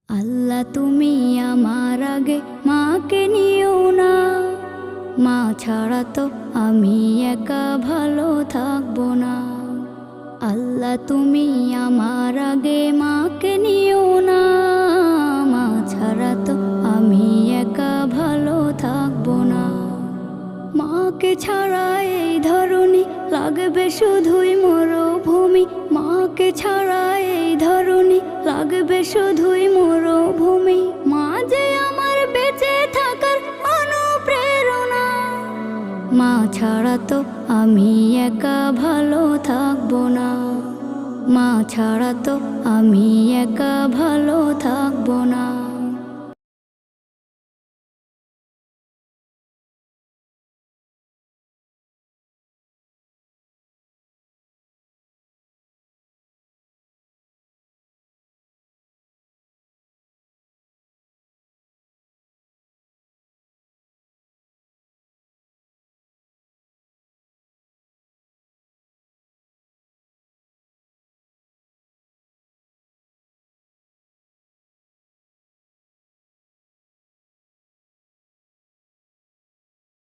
আল্লাহ তুমি আমার আগে মাকে নিও না, মা ছাড়া তো আমি একা ভালো থাকবো না। আল্লাহ তুমি আমার আগে মাকে নিও না, মা ছাড়া তো আমি একা ভালো থাকবো না। মাকে ছাড়া এই ধরনী লাগবে শুধুই মরুভূমি, মাকে ছাড়া এই ধরনী লাগবে শুধুই মরুভূমি। মা যে আমার বেঁচে থাকার অনুপ্রেরণা, মা ছাড়া তো আমি একা ভালো থাকবো না, মা ছাড়া তো আমি একা ভালো থাকবো